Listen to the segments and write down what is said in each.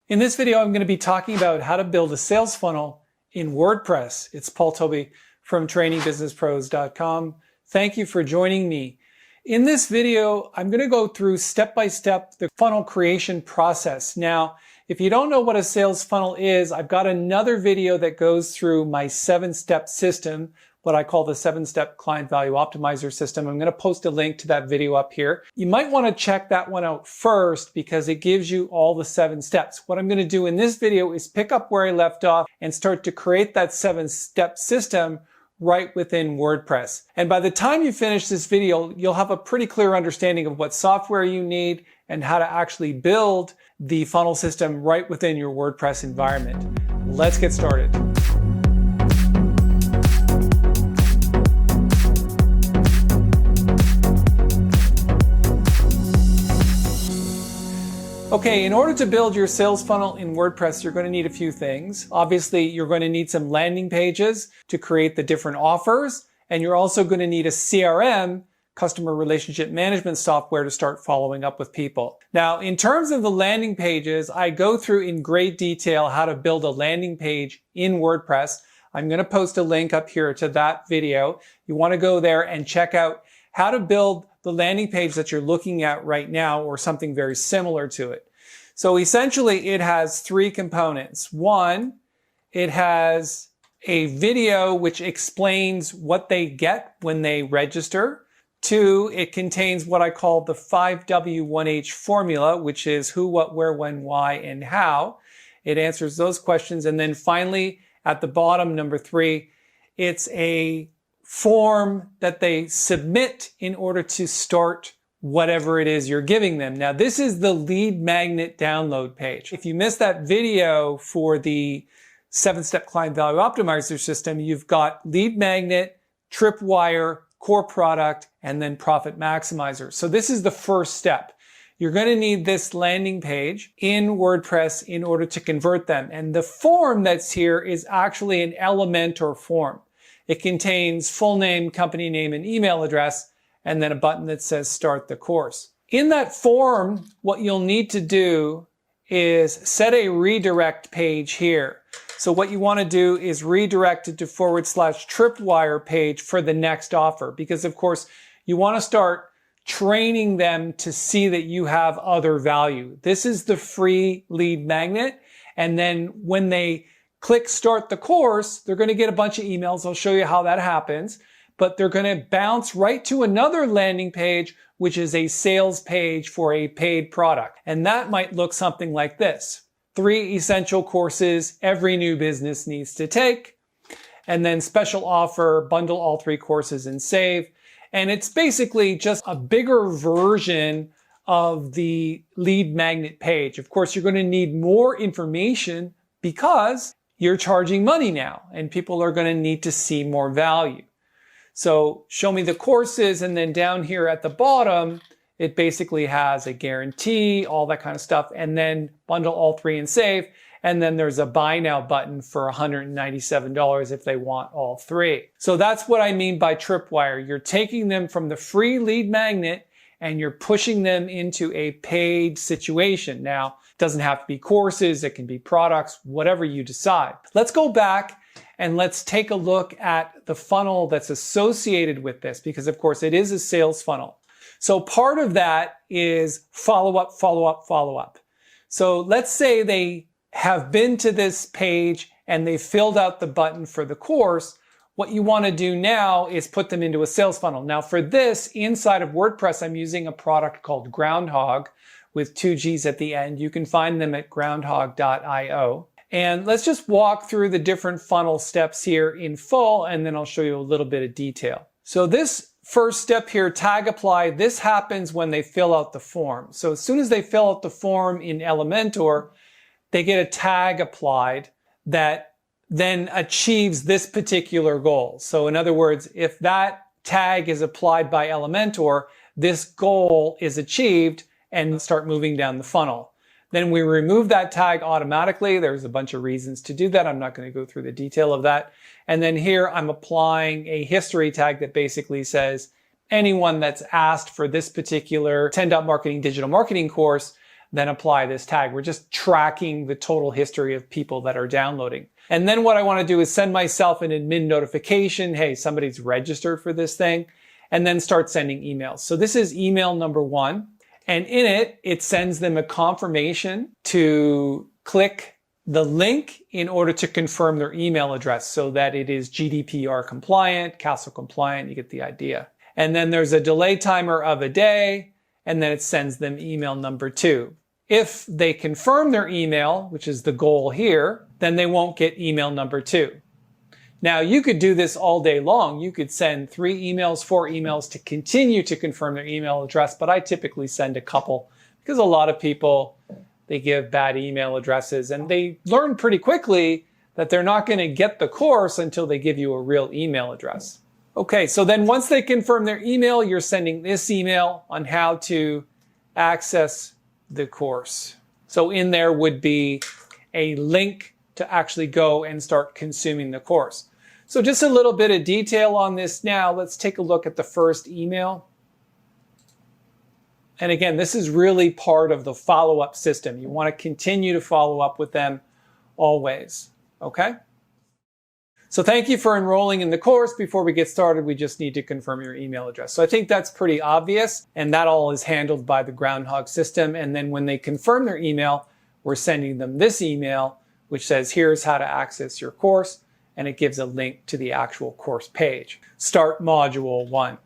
In this video, I'm going to be talking about how to build a sales funnel in WordPress. It's Paul Tobey from trainingbusinesspros.com. Thank you for joining me. In this video, I'm going to go through step-by-step the funnel creation process. Now, if you don't know what a sales funnel is, I've got another video that goes through my 7-step system, what I call the 7-step client value optimizer system. I'm going to post a link to that video up here. You might want to check that one out first because it gives you all the 7 steps. What I'm going to do in this video is pick up where I left off and start to create that 7-step system right within WordPress. And by the time you finish this video, you'll have a pretty clear understanding of what software you need and how to actually build the funnel system right within your WordPress environment. Let's get started. Okay, in order to build your sales funnel in WordPress, you're going to need a few things. Obviously, you're going to need some landing pages to create the different offers, and you're also going to need a CRM, customer relationship management software, to start following up with people. Now, in terms of the landing pages, I go through in great detail how to build a landing page in WordPress. I'm going to post a link up here to that video. You want to go there and check out how to build the landing page that you're looking at right now or something very similar to it. So essentially it has 3 components. 1, it has a video which explains what they get when they register. 2, it contains what I call the 5W1H formula, which is who, what, where, when, why, and how. It answers those questions. And then finally, at the bottom, number 3, it's a form that they submit in order to start whatever it is you're giving them. Now, this is the lead magnet download page. If you missed that video for the 7-step client value optimizer system, you've got lead magnet, TripWire, core product, and then profit maximizer. So this is the first step. You're going to need this landing page in WordPress in order to convert them. And the form that's here is actually an Elementor form. It contains full name, company name, and email address, and then a button that says start the course. In that form, what you'll need to do is set a redirect page here. So what you want to do is redirect it to /TripWire page for the next offer, because of course you want to start training them to see that you have other value. This is the free lead magnet, and then when they click start the course, they're going to get a bunch of emails. I'll show you how that happens, but they're going to bounce right to another landing page, which is a sales page for a paid product. And that might look something like this. 3 essential courses every new business needs to take, and then special offer, bundle all 3 courses and save. And it's basically just a bigger version of the lead magnet page. Of course, you're going to need more information because you're charging money now, and people are going to need to see more value. So show me the courses, and then down here at the bottom, it basically has a guarantee, all that kind of stuff, and then bundle all 3 and save. And then there's a buy now button for $197 if they want all 3. So that's what I mean by TripWire. You're taking them from the free lead magnet and you're pushing them into a paid situation. Now, it doesn't have to be courses, it can be products, whatever you decide. Let's go back and let's take a look at the funnel that's associated with this, because of course it is a sales funnel. So part of that is follow up, follow up, follow up. So let's say they have been to this page and they filled out the button for the course. What you want to do now is put them into a sales funnel. Now for this, inside of WordPress, I'm using a product called Groundhogg with 2 G's at the end. You can find them at groundhogg.io. And let's just walk through the different funnel steps here in full, and then I'll show you a little bit of detail. So this first step here, tag apply, this happens when they fill out the form. So as soon as they fill out the form in Elementor, they get a tag applied that then achieves this particular goal. So in other words, if that tag is applied by Elementor, this goal is achieved and start moving down the funnel. Then we remove that tag automatically. There's a bunch of reasons to do that. I'm not going to go through the detail of that. And then here I'm applying a history tag that basically says anyone that's asked for this particular 10 Marketing digital marketing course, then apply this tag. We're just tracking the total history of people that are downloading. And then what I want to do is send myself an admin notification. Hey, somebody's registered for this thing, and then start sending emails. So this is email number 1. And in it, it sends them a confirmation to click the link in order to confirm their email address so that it is GDPR compliant, CASL compliant, you get the idea. And then there's a delay timer of a day, and then it sends them email number 2. If they confirm their email, which is the goal here, then they won't get email number 2. Now, you could do this all day long. You could send 3 emails, 4 emails to continue to confirm their email address, but I typically send a couple because a lot of people, they give bad email addresses and they learn pretty quickly that they're not going to get the course until they give you a real email address. Okay, so then once they confirm their email, you're sending this email on how to access the course. So in there would be a link to actually go and start consuming the course. So just a little bit of detail on this now. Let's take a look at the first email. And again, this is really part of the follow-up system. You want to continue to follow up with them always, okay? So thank you for enrolling in the course. Before we get started, we just need to confirm your email address. So I think that's pretty obvious, and that all is handled by the Groundhogg system. And then when they confirm their email, we're sending them this email, which says, here's how to access your course, and it gives a link to the actual course page. Start module 1,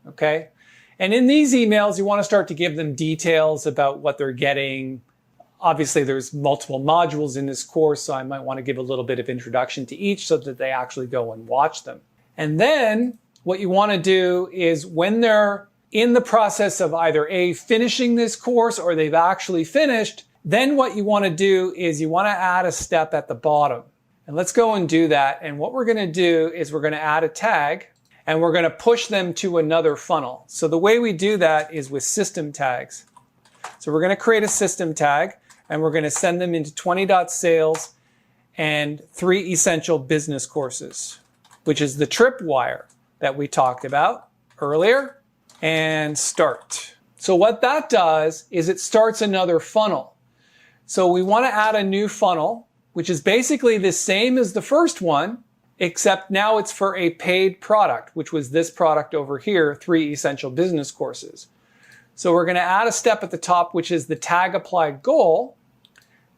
okay? And in these emails, you want to start to give them details about what they're getting. Obviously, there's multiple modules in this course, so I might want to give a little bit of introduction to each so that they actually go and watch them. And then what you want to do is when they're in the process of either A, finishing this course, or they've actually finished, then what you want to do is you want to add a step at the bottom. And let's go and do that. And what we're going to do is we're going to add a tag and we're going to push them to another funnel. So the way we do that is with system tags. So we're going to create a system tag and we're going to send them into 20.sales and 3 essential business courses, which is the TripWire that we talked about earlier, and start. So what that does is it starts another funnel. So we want to add a new funnel, which is basically the same as the first one, except now it's for a paid product, which was this product over here, 3 essential business courses. So we're going to add a step at the top, which is the tag applied goal.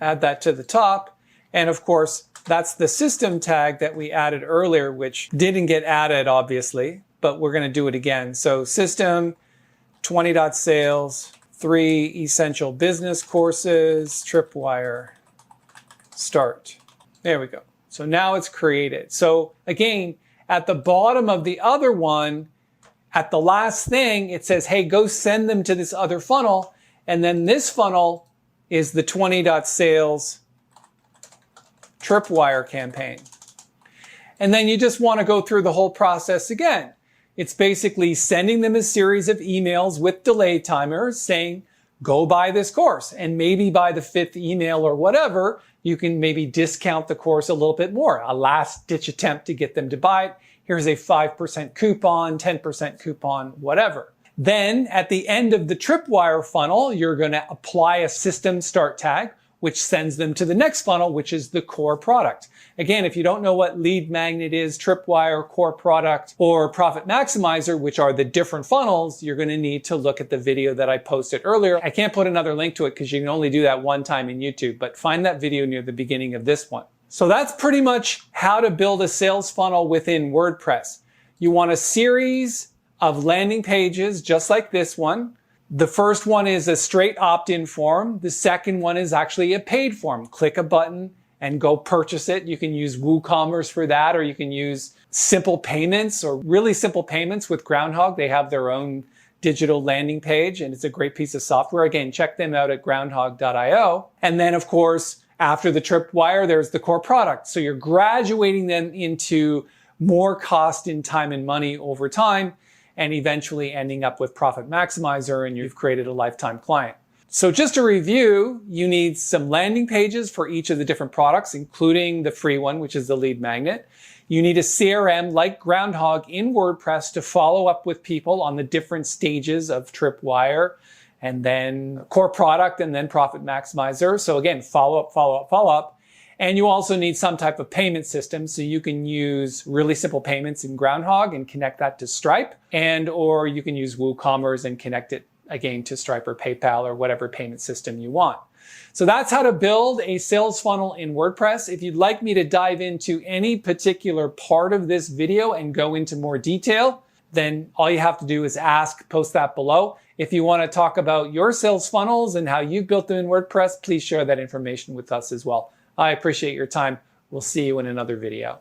Add that to the top. And of course, that's the system tag that we added earlier, which didn't get added, obviously, but we're going to do it again. So system, 20.sales, 3 essential business courses, TripWire, start. There we go. So now it's created. So again, at the bottom of the other one, at the last thing, it says, hey, go send them to this other funnel. And then this funnel is the 20.sales TripWire campaign. And then you just want to go through the whole process again. It's basically sending them a series of emails with delay timers saying, go buy this course. And maybe by the 5th email or whatever, you can maybe discount the course a little bit more. A last ditch attempt to get them to buy it. Here's a 5% coupon, 10% coupon, whatever. Then at the end of the TripWire funnel, you're going to apply a system start tag, which sends them to the next funnel, which is the core product. Again, if you don't know what lead magnet is, TripWire, core product, or profit maximizer, which are the different funnels, you're going to need to look at the video that I posted earlier. I can't put another link to it because you can only do that one time in YouTube, but find that video near the beginning of this one. So that's pretty much how to build a sales funnel within WordPress. You want a series of landing pages just like this one. The first one is a straight opt-in form. The second one is actually a paid form. Click a button and go purchase it. You can use WooCommerce for that, or you can use simple payments or really simple payments with Groundhogg. They have their own digital landing page and it's a great piece of software. Again, check them out at groundhogg.io. And then of course, after the TripWire, there's the core product. So you're graduating them into more cost in time and money over time, and eventually ending up with Profit Maximizer, and you've created a lifetime client. So just to review, you need some landing pages for each of the different products, including the free one, which is the lead magnet. You need a CRM like Groundhogg in WordPress to follow up with people on the different stages of TripWire and then core product, and then profit maximizer. So again, follow up, follow up, follow up. And you also need some type of payment system. So you can use really simple payments in Groundhogg and connect that to Stripe, or you can use WooCommerce and connect it again to Stripe or PayPal or whatever payment system you want. So that's how to build a sales funnel in WordPress. If you'd like me to dive into any particular part of this video and go into more detail, then all you have to do is ask, post that below. If you want to talk about your sales funnels and how you've built them in WordPress, please share that information with us as well. I appreciate your time. We'll see you in another video.